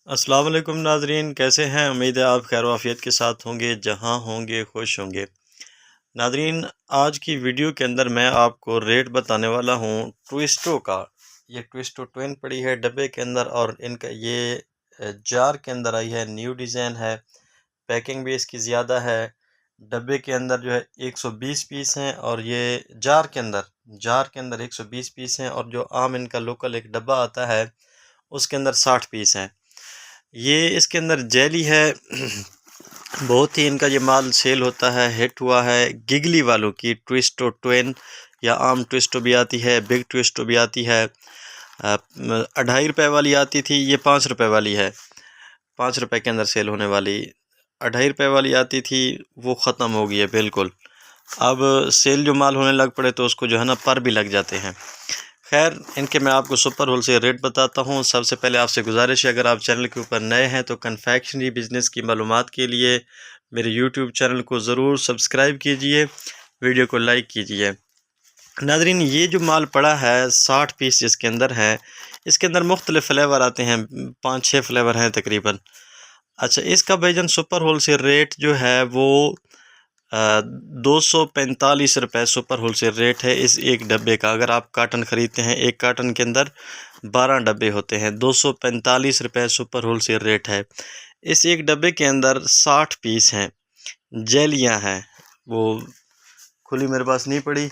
अस्सलाम वालेकुम नाजरीन, कैसे हैं? उम्मीद है आप खैर वाफियत के साथ होंगे, जहां होंगे खुश होंगे। नाजरीन, आज की वीडियो के अंदर मैं आपको रेट बताने वाला हूं ट्विस्टो का। ये ट्विस्टो ट्विन पड़ी है डब्बे के अंदर और इनका ये जार के अंदर आई है। न्यू डिज़ाइन है, पैकिंग भी इसकी ज़्यादा है। डब्बे के अंदर जो है 120 पीस हैं और ये जार के अंदर 120 पीस हैं और जो आम इनका लोकल एक डब्बा आता है उसके अंदर 60 पीस हैं। ये इसके अंदर जेली है। बहुत ही इनका ये माल सेल होता है, हिट हुआ है। गिगली वालों की ट्विस्टो ट्विन या आम ट्विस्टो भी आती है, बिग ट्विस्टो भी आती है। 2.5 रुपये वाली आती थी, ये 5 रुपये वाली है। 5 रुपये के अंदर सेल होने वाली 2.5 रुपये वाली आती थी, वो ख़त्म हो गई है बिल्कुल। अब सेल जो माल होने लग पड़े तो उसको जो है ना पर भी लग जाते हैं। खैर, इनके मैं आपको सुपर होलसेल रेट बताता हूँ। सबसे पहले आपसे गुजारिश है, अगर आप चैनल के ऊपर नए हैं तो कन्फेक्शनरी बिज़नेस की मालूमात के लिए मेरे यूट्यूब चैनल को ज़रूर सब्सक्राइब कीजिए, वीडियो को लाइक कीजिए। नाज़रीन, ये जो माल पड़ा है 60 पीस जिसके अंदर है, इसके अंदर मुख्तलिफ़ फ्लेवर आते हैं, 5-6 फ्लेवर हैं तकरीबन। अच्छा, इसका भाईजान सुपर होलसेल रेट जो है वो 245 रुपये सुपर होलसेल रेट है इस एक डब्बे का। अगर आप कार्टन ख़रीदते हैं, एक कार्टन के अंदर 12 डब्बे होते हैं, 245 रुपये सुपर होलसेल रेट है। इस एक डब्बे के अंदर 60 पीस हैं। जेलियाँ हैं, वो खुली मेरे पास नहीं पड़ी।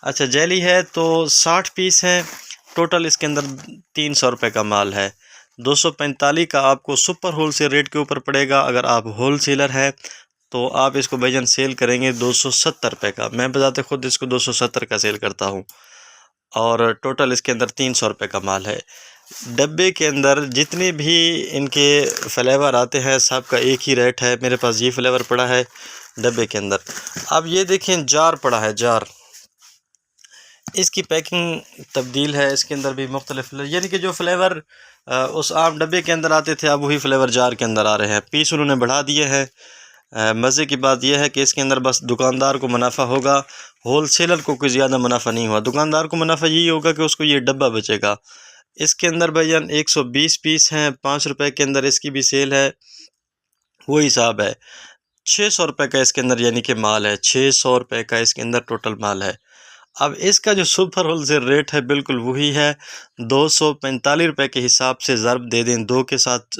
अच्छा, जेली है तो 60 पीस हैं। टोटल इसके अंदर 300 रुपये का माल है। 245 का आपको सुपर होलसेल रेट के ऊपर पड़ेगा। अगर आप होलसेलर हैं तो आप इसको भाईजान सेल करेंगे 270 रुपये का। मैं बजाते ख़ुद इसको 270 का सेल करता हूँ और टोटल इसके अंदर 300 रुपये का माल है। डब्बे के अंदर जितने भी इनके फ्लेवर आते हैं सब का एक ही रेट है। मेरे पास ये फ्लेवर पड़ा है डब्बे के अंदर। अब ये देखें, जार पड़ा है, जार। इसकी पैकिंग तब्दील है, इसके अंदर भी मुख्तलिफ यानी कि जो फ्लेवर उस आम डब्बे के अंदर आते थे अब वही फ्लेवर जार के अंदर आ रहे हैं। पीस उन्होंने बढ़ा दिए हैं। मज़े की बात यह है कि इसके अंदर बस दुकानदार को मुनाफा होगा, होलसेलर को कोई ज़्यादा मुनाफा नहीं हुआ। दुकानदार को मुनाफा यही होगा कि उसको ये डब्बा बचेगा। इसके अंदर भाईजान 120 पीस हैं, 5 रुपये के अंदर इसकी भी सेल है। वो हिसाब है 600 रुपये का इसके अंदर यानी कि माल है। 600 रुपये का इसके अंदर टोटल माल है। अब इसका जो सुपर होलसेल रेट है बिल्कुल वही है। 245 रुपये के हिसाब से ज़रब दे दें 2 के साथ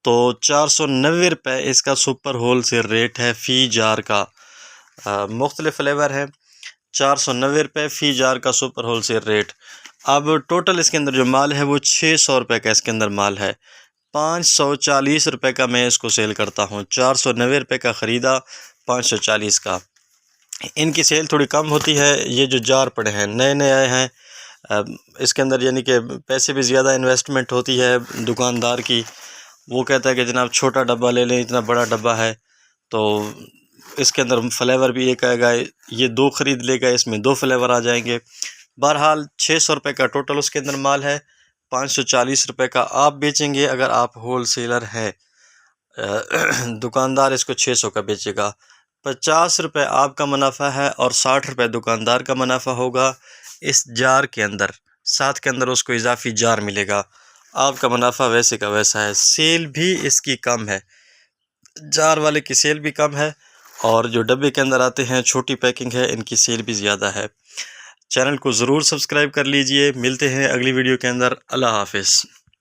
तो 490 रुपये इसका सुपर होलसेल रेट है फ़ी जार का। मुख्तलिफ फ्लेवर है, 490 रुपये फ़ी जार का सुपर होलसेल रेट। अब टोटल इसके अंदर जो माल है वो 600 रुपये का इसके अंदर माल है। 540 रुपये का मैं इसको सेल करता हूँ। 490 रुपये का ख़रीदा, 540 का। इनकी सेल थोड़ी कम होती है। ये जो जार पड़े हैं नए नए आए हैं, इसके अंदर यानी कि पैसे भी ज़्यादा इन्वेस्टमेंट होती है दुकानदार की। वो कहता है कि जनाब छोटा डब्बा ले लें, इतना बड़ा डब्बा है तो इसके अंदर फ्लेवर भी एक आएगा। ये 2 ख़रीद लेगा, इसमें 2 फ्लेवर आ जाएंगे। बहरहाल 600 रुपये का टोटल उसके अंदर माल है। 540 रुपये का आप बेचेंगे अगर आप होलसेलर हैं। दुकानदार इसको 600 का बेचेगा। 50 रुपये आपका मुनाफा है और 60 रुपये दुकानदार का मुनाफा होगा इस जार के अंदर। साथ के अंदर उसको इजाफी जार मिलेगा। आपका मुनाफा वैसे का वैसा है। सेल भी इसकी कम है, जार वाले की सेल भी कम है और जो डब्बे के अंदर आते हैं छोटी पैकिंग है, इनकी सेल भी ज़्यादा है। चैनल को ज़रूर सब्सक्राइब कर लीजिए। मिलते हैं अगली वीडियो के अंदर। अल्लाह हाफ़िज़।